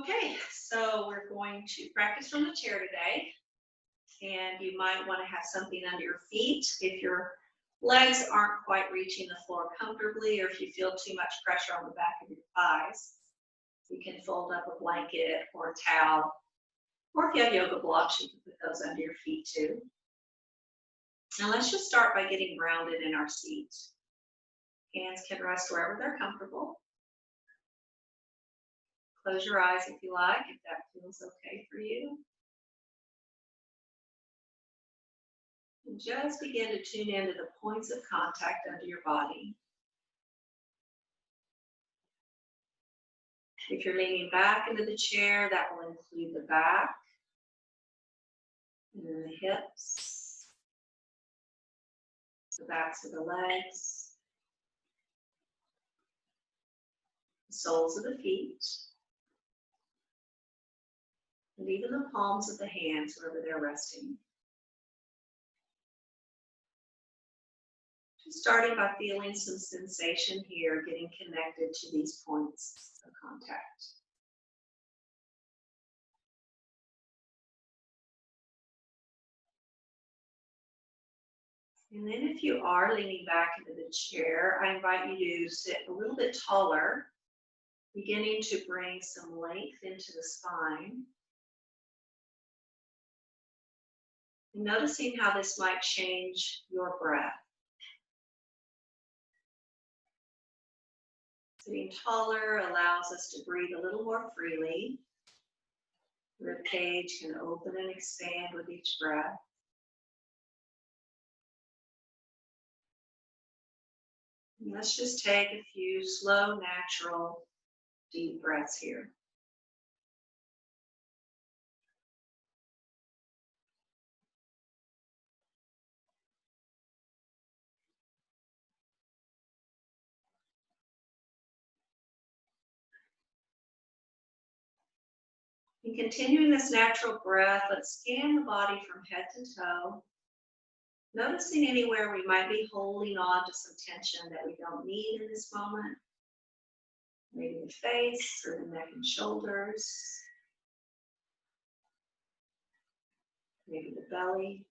Okay, so we're going to practice from the chair today. And you might want to have something under your feet if your legs aren't quite reaching the floor comfortably, or if you feel too much pressure on the back of your thighs. You can fold up a blanket or a towel, or if you have yoga blocks, you can put those under your feet too. Now let's just start by getting grounded in our seat. Hands can rest wherever they're comfortable. Close your eyes if you like, if that feels okay for you. And just begin to tune into the points of contact under your body. If you're leaning back into the chair, that will include the back, and then the hips, the backs of the legs, the soles of the feet, and even the palms of the hands wherever they're resting. Just starting by feeling some sensation here, getting connected to these points of contact. And then if you are leaning back into the chair, I invite you to sit a little bit taller, beginning to bring some length into the spine. And noticing how this might change your breath. Sitting taller allows us to breathe a little more freely. The rib cage can open and expand with each breath. And let's just take a few slow, natural, deep breaths here. And continuing this natural breath, let's scan the body from head to toe, noticing anywhere we might be holding on to some tension that we don't need in this moment. Maybe the face or the neck and shoulders. Maybe the belly.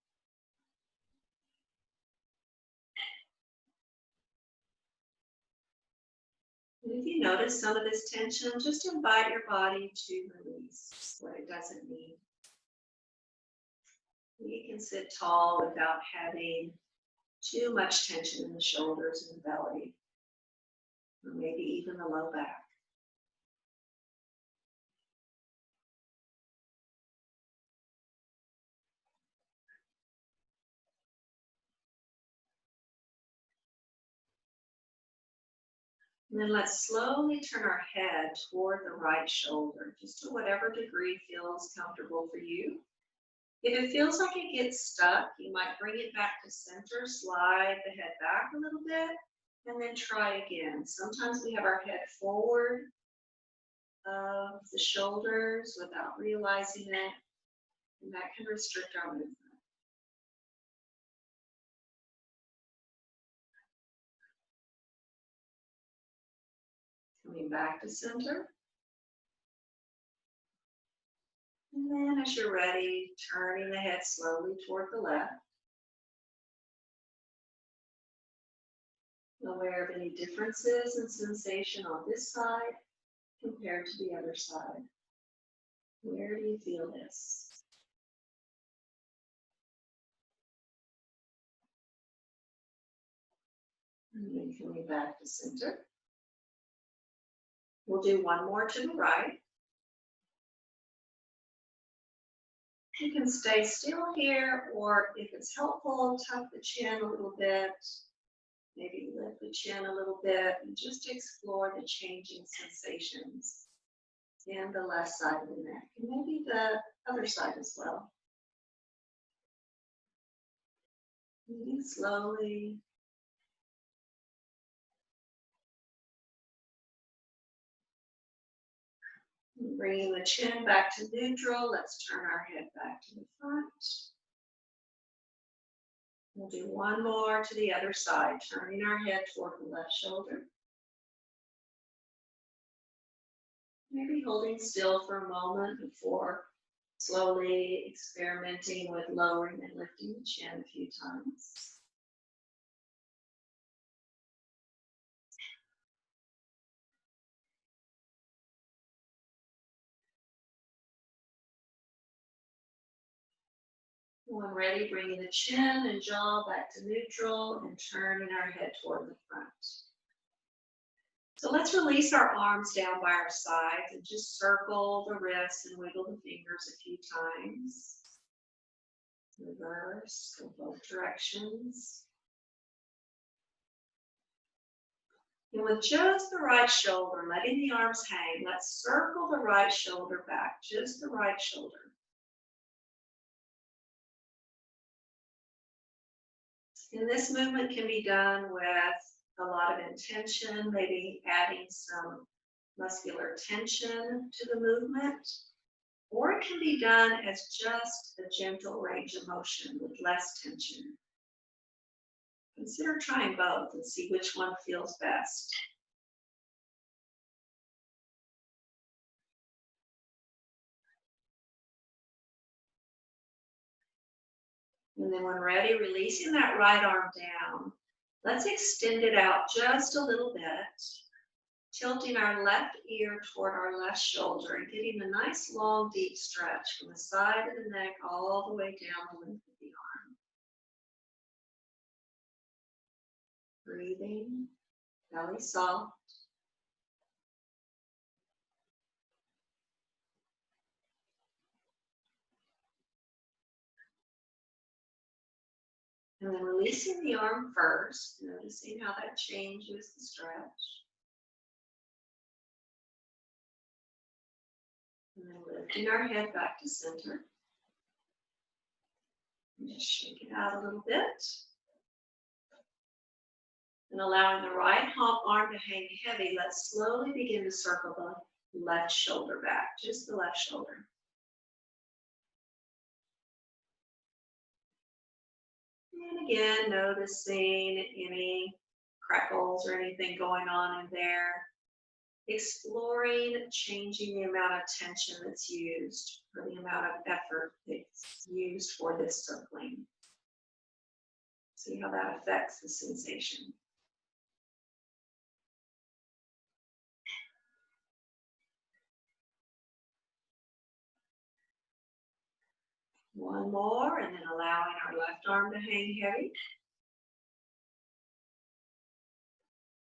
And if you notice some of this tension, just invite your body to release what it doesn't need. You can sit tall without having too much tension in the shoulders and the belly, or maybe even the low back. And then let's slowly turn our head toward the right shoulder, just to whatever degree feels comfortable for you. If it feels like it gets stuck, you might bring it back to center, slide the head back a little bit, and then try again. Sometimes we have our head forward of the shoulders without realizing it, and that can restrict our movement. Coming back to center. And then as you're ready, turning the head slowly toward the left. Aware of any differences in sensation on this side compared to the other side. Where do you feel this? And then coming back to center. We'll do one more to the right. You can stay still here, or if it's helpful, tuck the chin a little bit. Maybe lift the chin a little bit and just explore the changing sensations in the left side of the neck, and maybe the other side as well. Moving slowly. Bringing the chin back to neutral, let's turn our head back to the front. We'll do one more to the other side, turning our head toward the left shoulder. Maybe holding still for a moment before slowly experimenting with lowering and lifting the chin a few times. When ready, bringing the chin and jaw back to neutral and turning our head toward the front. So let's release our arms down by our sides and just circle the wrists and wiggle the fingers a few times. Reverse, go both directions. And with just the right shoulder, letting the arms hang, let's circle the right shoulder back, just the right shoulder. And this movement can be done with a lot of intention, maybe adding some muscular tension to the movement, or it can be done as just a gentle range of motion with less tension. Consider trying both and see which one feels best. And then when ready, releasing that right arm down, let's extend it out just a little bit, tilting our left ear toward our left shoulder and getting a nice long deep stretch from the side of the neck all the way down the length of the arm. Breathing, belly soft. And then releasing the arm first, noticing how that changes the stretch. And then lifting our head back to center. And just shake it out a little bit. And allowing the right arm to hang heavy, let's slowly begin to circle the left shoulder back, just the left shoulder. And again, noticing any crackles or anything going on in there. Exploring changing the amount of tension that's used or the amount of effort that's used for this circling. See how that affects the sensation. One more, and then allowing our left arm to hang heavy.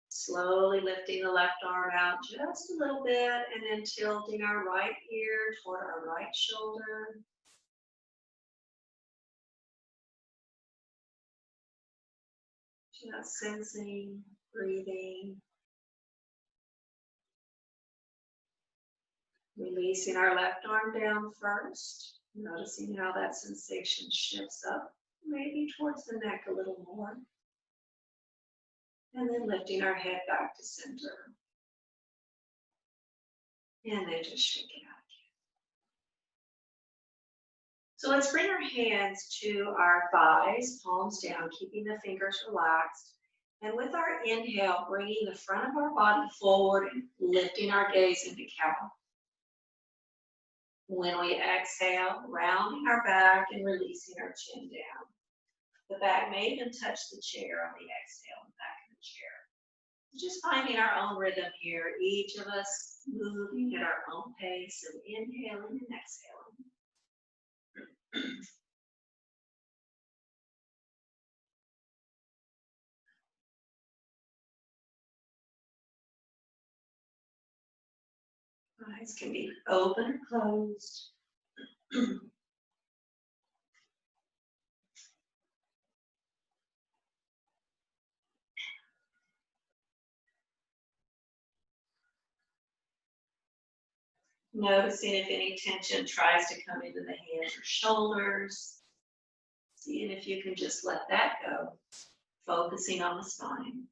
Slowly lifting the left arm out just a little bit, and then tilting our right ear toward our right shoulder. Just sensing, breathing. Releasing our left arm down first. Noticing how that sensation shifts up, maybe towards the neck a little more. And then lifting our head back to center. And then just shake it out again. So let's bring our hands to our thighs, palms down, keeping the fingers relaxed. And with our inhale, bringing the front of our body forward and lifting our gaze into cow. When we exhale, rounding our back and releasing our chin down. The back may even touch the chair on the exhale, the back of the chair. Just finding our own rhythm here, each of us moving at our own pace of inhaling and exhaling. Eyes can be open or closed. Noticing if any tension tries to come into the hands or shoulders. Seeing if you can just let that go. Focusing on the spine.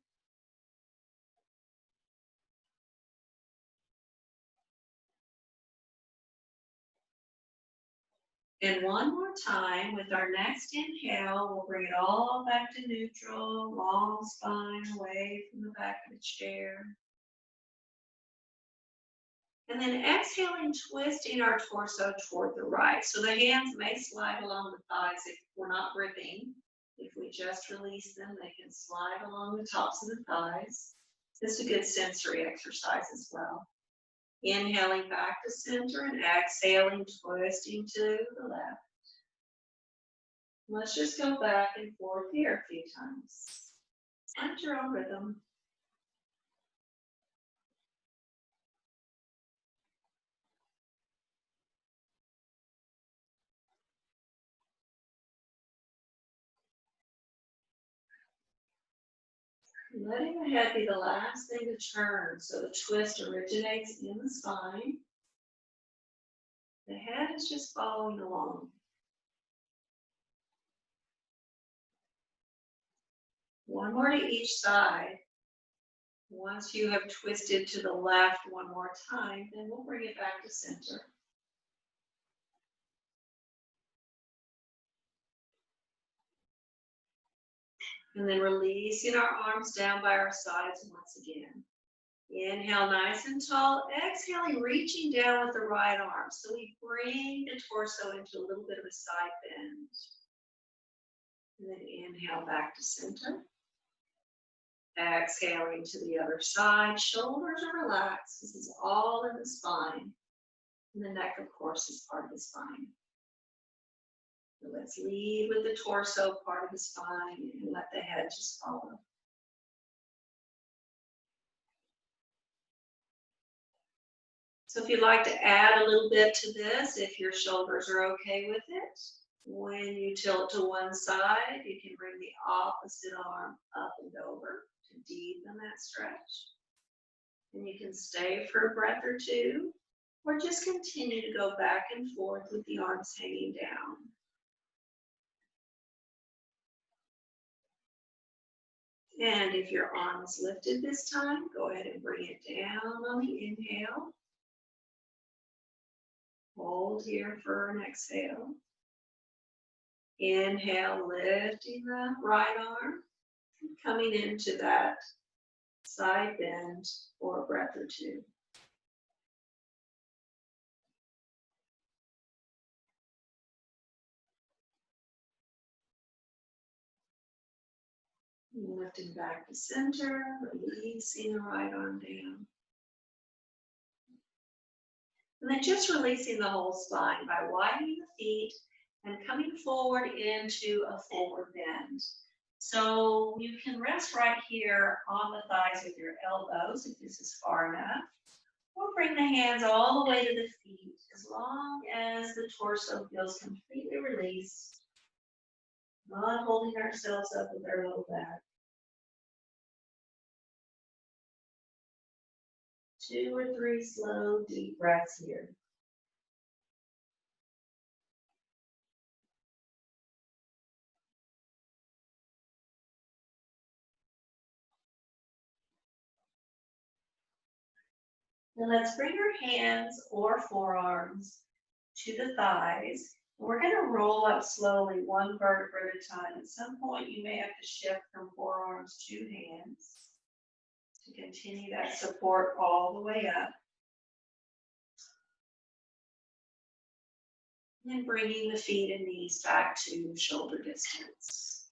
And one more time with our next inhale, we'll bring it all back to neutral, long spine away from the back of the chair. And then exhaling, twisting our torso toward the right. So the hands may slide along the thighs if we're not gripping. If we just release them, they can slide along the tops of the thighs. This is a good sensory exercise as well. Inhaling back to center and exhaling, twisting to the left. Let's just go back and forth here a few times. Find your own rhythm. Letting the head be the last thing to turn, so the twist originates in the spine. The head is just following along. One more to each side. Once you have twisted to the left one more time, then we'll bring it back to center. And then releasing our arms down by our sides once again. Inhale nice and tall, exhaling, reaching down with the right arm. So we bring the torso into a little bit of a side bend. And then inhale back to center. Exhaling to the other side, shoulders are relaxed. This is all in the spine. And the neck, of course, is part of the spine. So let's lead with the torso part of the spine and let the head just follow. So if you'd like to add a little bit to this, if your shoulders are okay with it, when you tilt to one side, you can bring the opposite arm up and over to deepen that stretch. And you can stay for a breath or two, or just continue to go back and forth with the arms hanging down. And if your arm is lifted this time, go ahead and bring it down on the inhale. Hold here for an exhale. Inhale, lifting the right arm, coming into that side bend for a breath or two. Lifting back to center, releasing the right arm down. And then just releasing the whole spine by widening the feet and coming forward into a forward bend. So you can rest right here on the thighs with your elbows if this is far enough. Or bring the hands all the way to the feet as long as the torso feels completely released. Not holding ourselves up with our low back. 2 or 3 slow, deep breaths here. Now let's bring our hands or forearms to the thighs. We're going to roll up slowly, one vertebra at a time. At some point, you may have to shift from forearms to hands to continue that support all the way up. And bringing the feet and knees back to shoulder distance.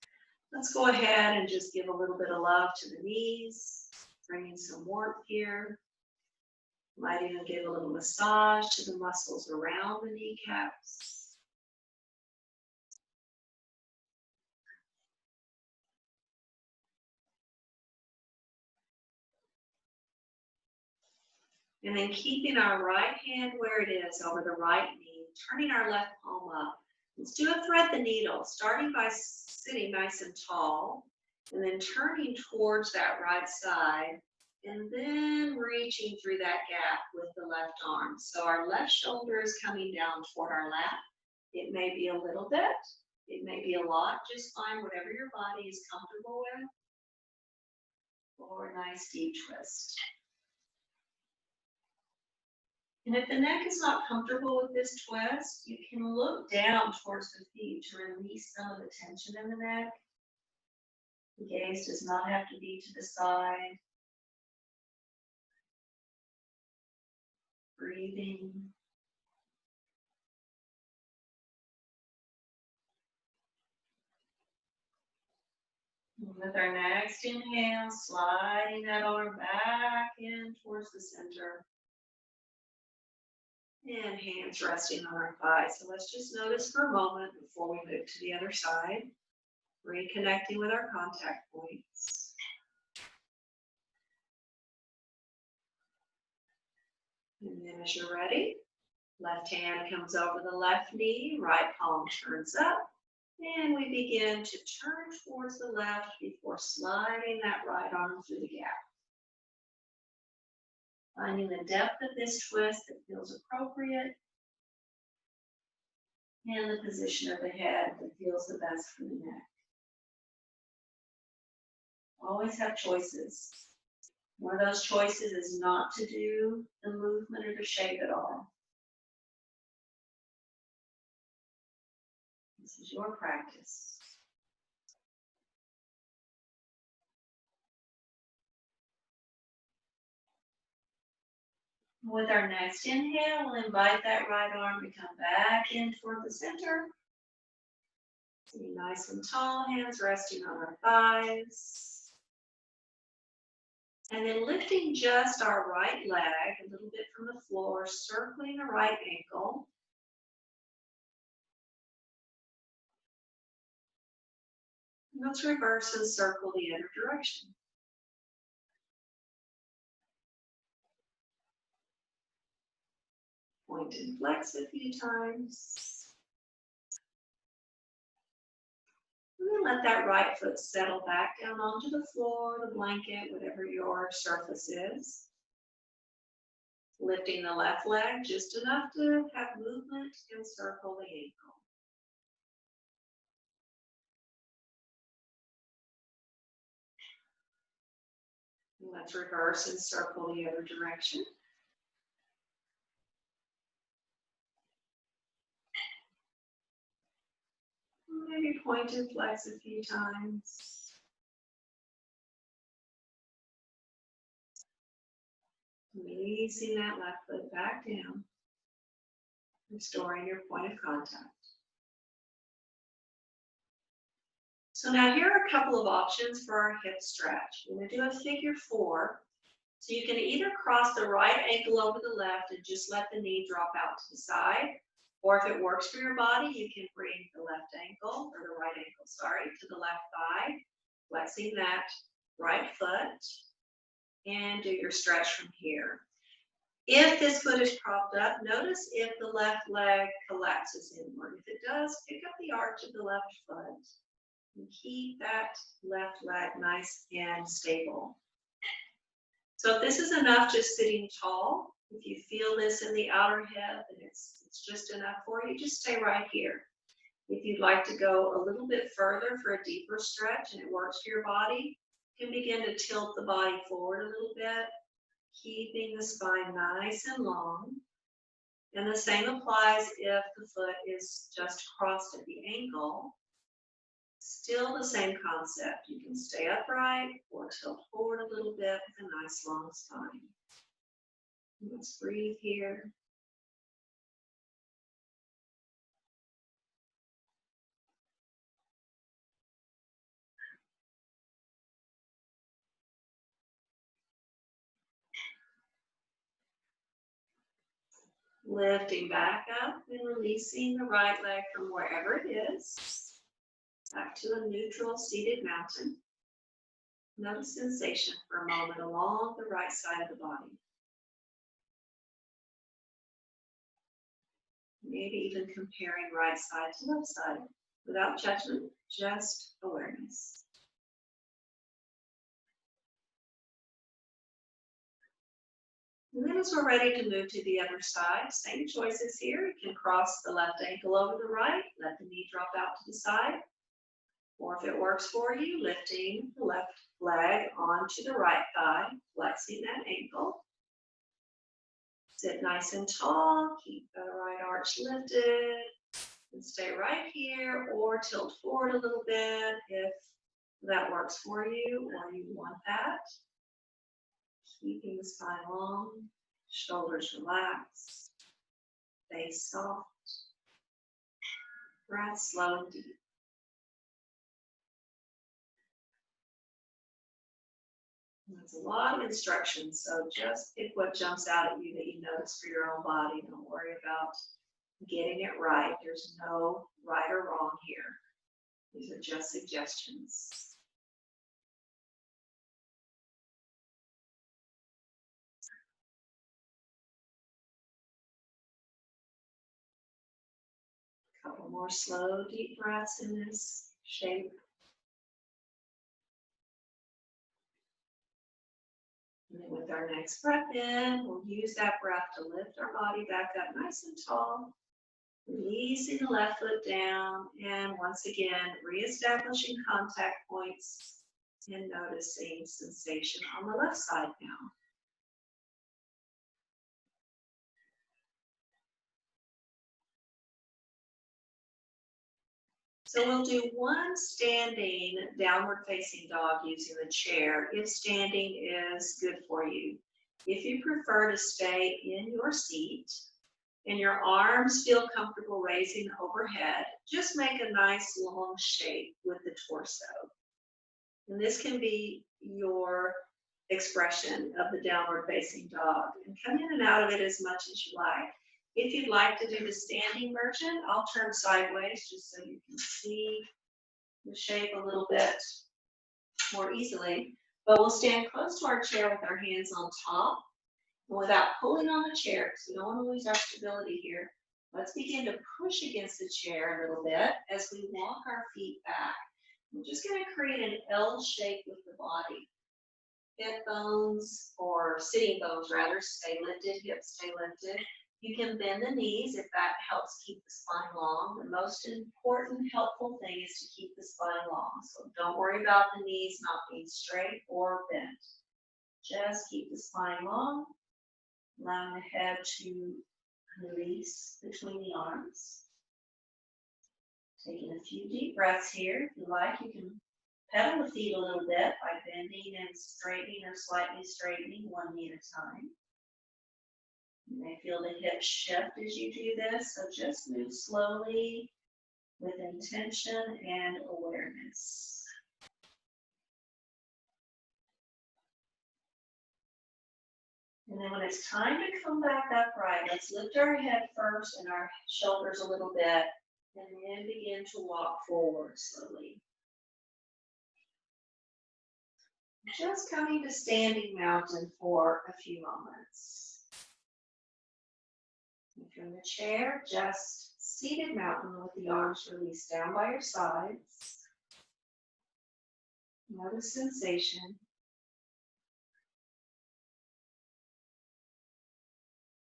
Let's go ahead and just give a little bit of love to the knees, bringing some warmth here. Might even give a little massage to the muscles around the kneecaps. And then keeping our right hand where it is over the right knee, turning our left palm up. Let's do a thread the needle, starting by sitting nice and tall, and then turning towards that right side, and then reaching through that gap with the left arm. So our left shoulder is coming down toward our lap. It may be a little bit, it may be a lot, just find whatever your body is comfortable with, or a nice deep twist. And if the neck is not comfortable with this twist, you can look down towards the feet to release some of the tension in the neck. The gaze does not have to be to the side. breathing. With our next inhale, sliding that arm back in towards the center. And hands resting on our thighs. So let's just notice for a moment before we move to the other side, reconnecting with our contact points. And then as you're ready, left hand comes over the left knee, right palm turns up, and we begin to turn towards the left before sliding that right arm through the gap. Finding the depth of this twist that feels appropriate, and the position of the head that feels the best for the neck. Always have choices. One of those choices is not to do the movement or the shape at all. This is your practice. With our next inhale, we'll invite that right arm to come back in toward the center. Sitting nice and tall, hands resting on our thighs. And then lifting just our right leg a little bit from the floor, circling the right ankle. And let's reverse and circle the other direction. Point and flex a few times. And then let that right foot settle back down onto the floor, the blanket, whatever your surface is. Lifting the left leg just enough to have movement and circle the ankle. And let's reverse and circle the other direction. Maybe point and flex a few times. Releasing that left foot back down. Restoring your point of contact. So now here are a couple of options for our hip stretch. We're going to do a figure 4. So you can either cross the right ankle over the left and just let the knee drop out to the side. Or if it works for your body, you can bring the left ankle, or the right ankle, sorry, to the left thigh, flexing that right foot, and do your stretch from here. If this foot is propped up, notice if the left leg collapses inward. If it does, pick up the arch of the left foot and keep that left leg nice and stable. So if this is enough just sitting tall, if you feel this in the outer hip and it's just enough for you, just stay right here. If you'd like to go a little bit further for a deeper stretch and it works for your body, you can begin to tilt the body forward a little bit, keeping the spine nice and long. And the same applies if the foot is just crossed at the ankle. Still the same concept. You can stay upright or tilt forward a little bit with a nice long spine. Let's breathe here. Lifting back up and releasing the right leg from wherever it is. Back to a neutral seated mountain. Notice sensation for a moment along the right side of the body. Maybe even comparing right side to left side without judgment, just awareness. And then as we're ready to move to the other side, same choices here. You can cross the left ankle over the right, let the knee drop out to the side. Or if it works for you, lifting the left leg onto the right thigh, flexing that ankle. Sit nice and tall, keep the right arch lifted, and stay right here or tilt forward a little bit if that works for you or you want that. Keeping the spine long, Shoulders relaxed. Face soft. Breath slow and deep. That's a lot of instructions, so just pick what jumps out at you that you notice for your own body. Don't worry about getting it right. There's no right or wrong here. These are just suggestions. A couple more slow, deep breaths in this shape. And then with our next breath in, we'll use that breath to lift our body back up nice and tall. Releasing the left foot down, and once again, reestablishing contact points and noticing sensation on the left side now. So we'll do one standing downward facing dog using the chair if standing is good for you. If you prefer to stay in your seat and your arms feel comfortable raising overhead, just make a nice long shape with the torso. And this can be your expression of the downward facing dog. And come in and out of it as much as you like. If you'd like to do the standing version, I'll turn sideways just so you can see the shape a little bit more easily. But we'll stand close to our chair with our hands on top. And without pulling on the chair, because we don't want to lose our stability here, let's begin to push against the chair a little bit as we walk our feet back. We're just going to create an L shape with the body. Hip bones, or sitting bones rather, stay lifted, hips stay lifted. You can bend the knees if that helps keep the spine long. The most important, helpful thing is to keep the spine long. So don't worry about the knees not being straight or bent. Just keep the spine long, allowing the head to release between the arms. Taking a few deep breaths here. If you like, you can pedal the feet a little bit by bending and straightening or slightly straightening one knee at a time. You may feel the hips shift as you do this, so just move slowly with intention and awareness. And then when it's time to come back upright, let's lift our head first and our shoulders a little bit, and then begin to walk forward slowly. Just coming to standing mountain for a few moments. And from the chair, just seated mountain with the arms released down by your sides. Notice sensation.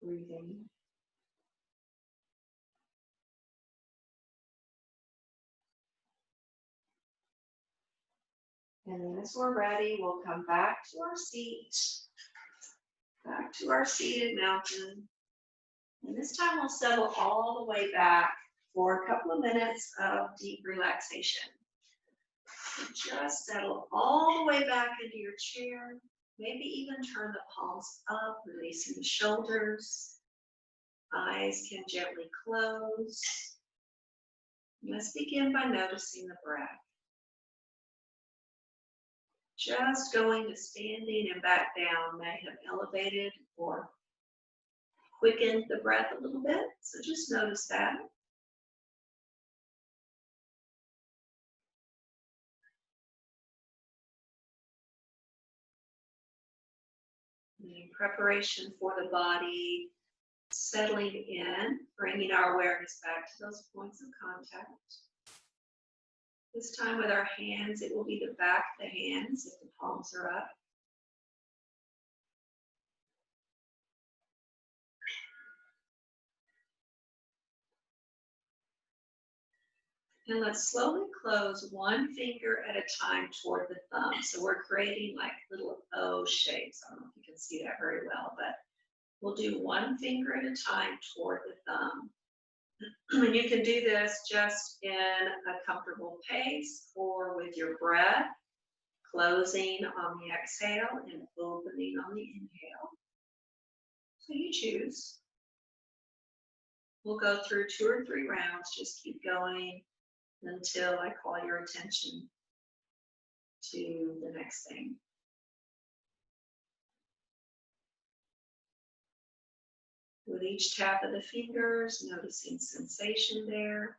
Breathing. And then as we're ready, we'll come back to our seat, back to our seated mountain. And this time we'll settle all the way back for a couple of minutes of deep relaxation. So just settle all the way back into your chair. Maybe even turn the palms up, releasing the shoulders. Eyes can gently close. Let's begin by noticing the breath. Just going to standing and back down may have elevated or quickened the breath a little bit, so just notice that. In preparation for the body settling in, bringing our awareness back to those points of contact. This time with our hands, it will be the back of the hands if the palms are up. And let's slowly close one finger at a time toward the thumb. So we're creating like little O shapes. I don't know if you can see that very well, but we'll do one finger at a time toward the thumb. And you can do this just in a comfortable pace or with your breath, closing on the exhale and opening on the inhale. So you choose. We'll go through 2 or 3 rounds. Just keep going until I call your attention to the next thing. With each tap of the fingers, noticing sensation there.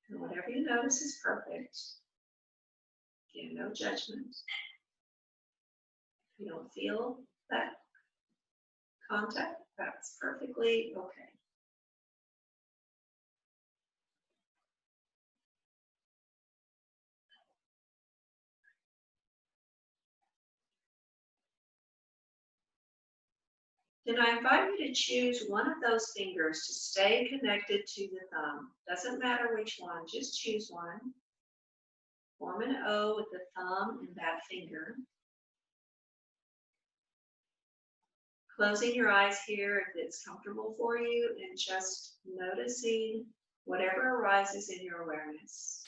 And whatever you notice is perfect. Again, no judgment. If you don't feel that contact, that's perfectly okay. Then I invite you to choose one of those fingers to stay connected to the thumb. Doesn't matter which one, just choose one. Form an O with the thumb and that finger. Closing your eyes here if it's comfortable for you and just noticing whatever arises in your awareness.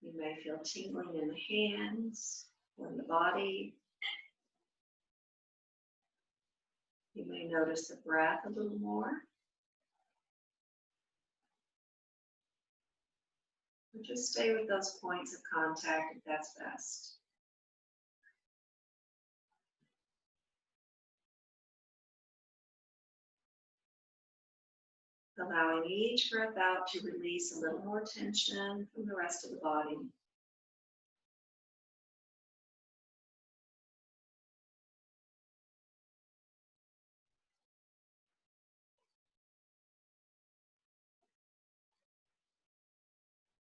You may feel tingling in the hands or in the body. You may notice the breath a little more. Or just stay with those points of contact if that's best. Allowing each breath out to release a little more tension from the rest of the body.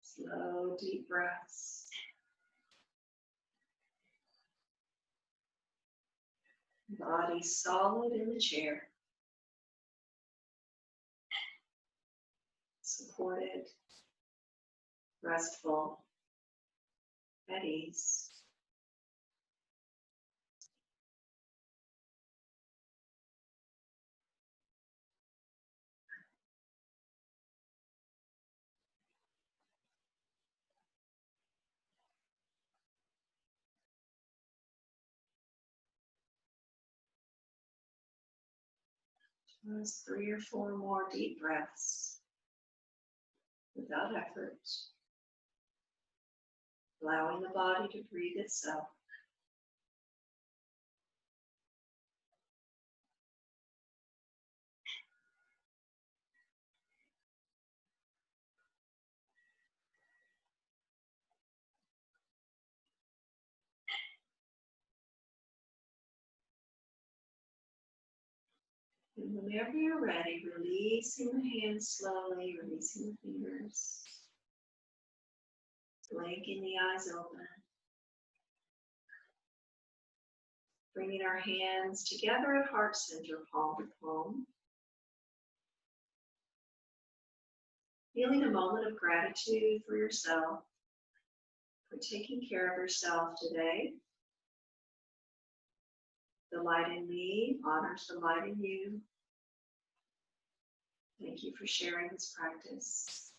Slow, deep breaths. Body solid in the chair. Supported, restful, at ease. Just 3 or 4 more deep breaths without effort. Allowing the body to breathe itself. And whenever you're ready, releasing the hands slowly, releasing the fingers. Blinking the eyes open. Bringing our hands together at heart center, palm to palm. Feeling a moment of gratitude for yourself, for taking care of yourself today. The light in me honors the light in you. Thank you for sharing this practice.